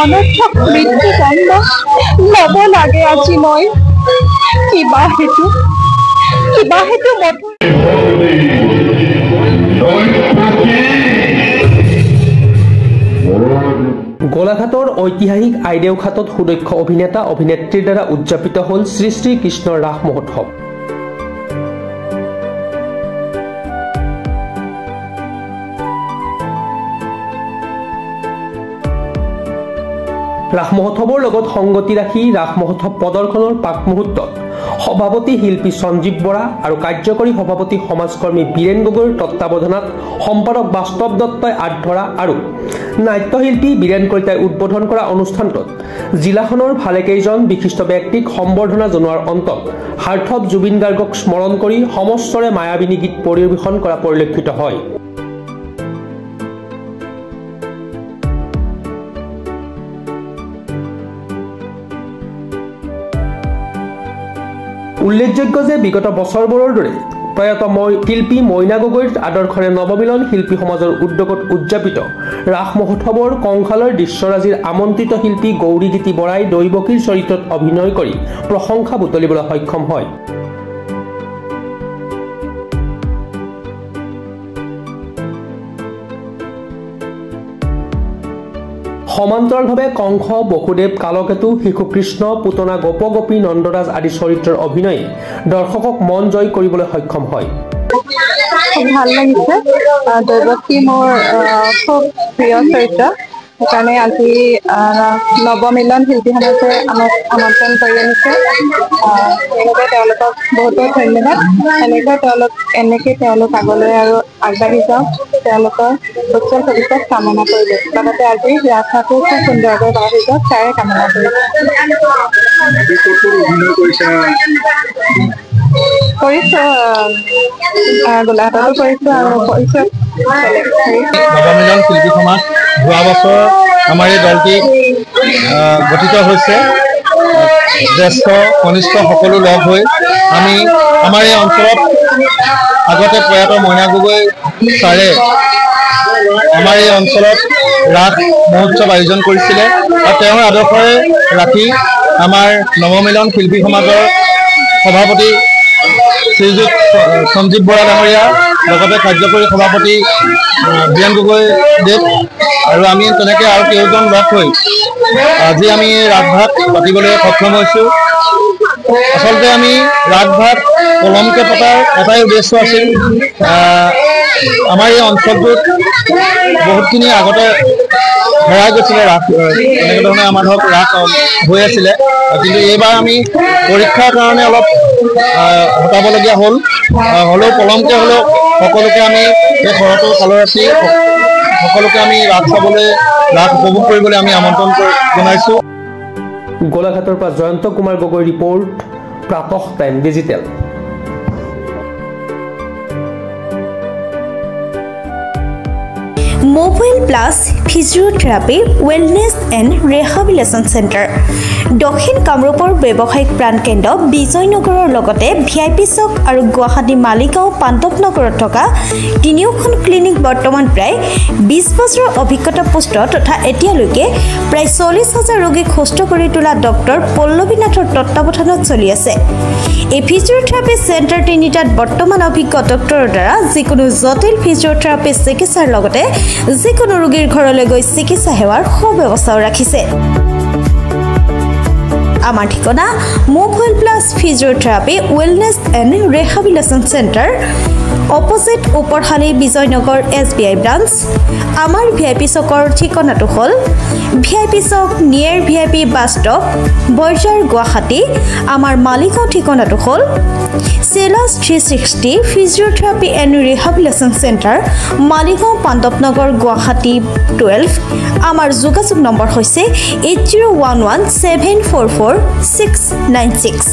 অনৰ্থক মৃত্যুদণ্ড ল'ব লাগে আজি মই কিবা হেতু গোলাঘাটৰ ঐতিহাসিক আইদেউ ঘাটত সুদক্ষ অভিনেতা অভিনেত্ৰীৰ দ্বাৰা উদযাপিত হ'ল শ্ৰী শ্ৰী কৃষ্ণৰ ৰাস মহোৎসৱ। ৰাস মহোৎসৱৰ লগত সংগতি ৰাখি ৰাস মহোৎসৱ প্ৰদৰ্শনৰ পাক মুহূৰ্তত সভাপতি শিল্পী সঞ্জীৱ বৰা আৰু কাৰ্যকৰী সভাপতি সমাজকৰ্মী বীৰেন গগৈৰ তত্বাৱধানত সম্পাদক বাস্তৱ দত্তই আঁত ধৰা আৰু নাট্যশিল্পী বীৰেন কলিতাই উদ্বোধন কৰা অনুষ্ঠানটোত জিলাখনৰ ভালেকেইজন বিশিষ্ট ব্যক্তিক সম্বৰ্ধনা জনোৱাৰ অন্তত হাৰ্থৱ জুবিন গাৰ্গক স্মৰণ কৰি সমস্তৰে মায়াবিনী গীত পৰিৱেশন কৰা পৰিলক্ষিত হয়। উল্লেখযোগ্য যে বিগত বছৰবোৰৰ দৰে প্ৰয়াত শিল্পী মইনা গগৈৰ আদৰ্শৰে নৱমিলন শিল্পী সমাজৰ উদ্যোগত উদযাপিত ৰাস মহোৎসৱৰ কংখালৰ দৃশ্যৰাজিৰ আমন্ত্ৰিত শিল্পী গৌৰীগীতি বৰাই দৈৱকীৰ চৰিত্ৰত অভিনয় কৰি প্ৰশংসা বুটলিবলৈ সক্ষম হয়। সমান্তৰালভাৱে কংস, বসুদেৱ, কালকেতু, শিশুকৃষ্ণ, পুতনা, গোপগোপী, নন্দৰাজ আদি চৰিত্ৰৰ অভিনয়ে দৰ্শকক মন জয় কৰিবলৈ সক্ষম হয়। খুব ভাল লাগিছে। দৈৱকী মোৰ খুব প্ৰিয় চৰিত্ৰ, সেইকাৰণে আজি নৱমিলন শিল্পী সমাজে আমাক আমন্ত্ৰণ কৰি আনিছে। সেইবাবে তেওঁলোকক বহুত বহুত ধন্যবাদ। এনেকৈ তেওঁলোক আগলৈ আৰু আগবাঢ়ি যাওক, তেওঁলোকৰ উজ্জ্বল ভৱিষ্যত কামনা কৰিলোঁ। লগতে আজি ৰাস্তাটো খুব সুন্দৰকৈ বাঢ়ি যাওক তাৰে কামনা কৰিলোঁ। কৰিছোঁ, গোলাঘাটতো কৰিছোঁ আৰু কৰিছোঁ। নৱমিলন শিল্পী সমাজ যোৱা বছৰ আমাৰ এই দলটি গঠিত হৈছে। জ্যেষ্ঠ কনিষ্ঠ সকলো লগ হৈ আমি আমাৰ এই অঞ্চলত আগতে প্ৰয়াত মইনা গগৈ ছাৰে আমাৰ এই অঞ্চলত ৰাস মহোৎসৱ আয়োজন কৰিছিলে আৰু তেওঁৰ আদৰ্শৰে ৰাখি আমাৰ নৱমিলন শিল্পী সমাজৰ সভাপতি শ্ৰীযুত সঞ্জীৱ বৰা ডাঙৰীয়া, লগতে কাৰ্যকৰী সভাপতি বীৰেন গগৈ দেৱ আৰু আমি তেনেকৈ আৰু কেইজন লগ হৈ আজি আমি ৰাসভাগ পাতিবলৈ সক্ষম হৈছোঁ। আচলতে আমি ৰাসভাগ পলমকৈ পতাৰ এটাই উদ্দেশ্য আছিল, আমাৰ এই অঞ্চলটোত বহুতখিনি আগতে হেৰাই গৈছিলে ৰাস, এনেকৈ ধৰণে আমাৰ ধৰক ৰাস হৈ আছিলে, কিন্তু এইবাৰ আমি পৰীক্ষাৰ কাৰণে অলপ হটাবলগীয়া হ'লেও পলমকৈ হ'লেও সকলোকে আমি এই শৰতৰ কালৰাশি সকলোকে আমি ৰাস চাবলৈ ৰাস উপভোগ কৰিবলৈ আমি আমন্ত্ৰণ জনাইছোঁ। গোলাঘাটৰ পৰা Jayanta Kumar Gogoi report, Pratah time digital. Mobile plus physiotherapy wellness and rehabilitation centre, দক্ষিণ কামৰূপৰ ব্যৱসায়িক প্ৰাণকেন্দ্ৰ বিজয়নগৰৰ লগতে VIP চক আৰু গুৱাহাটী মালিগাঁও পাণ্ডৱনগৰত থকা তিনিওখন ক্লিনিক বৰ্তমান প্ৰায় 20 বছৰৰ অভিজ্ঞতা পুষ্ট তথা এতিয়ালৈকে প্ৰায় 40,000 ৰোগীক সুস্থ কৰি তোলা ডক্টৰ পল্লৱী নাথৰ তত্বাৱধানত চলি আছে। এই ফিজিওথেৰাপি চেণ্টাৰ তিনিটাত বৰ্তমান অভিজ্ঞ ডক্টৰৰ দ্বাৰা যিকোনো জটিল ফিজিওথেৰাপি চিকিৎসাৰ লগতে যিকোনো ৰোগীৰ ঘৰলৈ গৈ চিকিৎসা সেৱাৰ সুব্যৱস্থাও ৰাখিছে। আমাৰ ঠিকনা mobile plus physiotherapy wellness and rehabilitation centre, opposite Uparhali Bijoynagar SBI branch. আমাৰ VIP চকৰ ঠিকনাটো হ'ল VIP চক near VIP bus stop, Borjhar, Guwahati. আমাৰ মালিগাঁও ঠিকনাটো হ'ল চেলাছ 360 physiotherapy and rehabilitation centre, Maligaon Pandavnagar, Guwahati 12। আমাৰ যোগাযোগ নম্বৰ হৈছে 8011744696।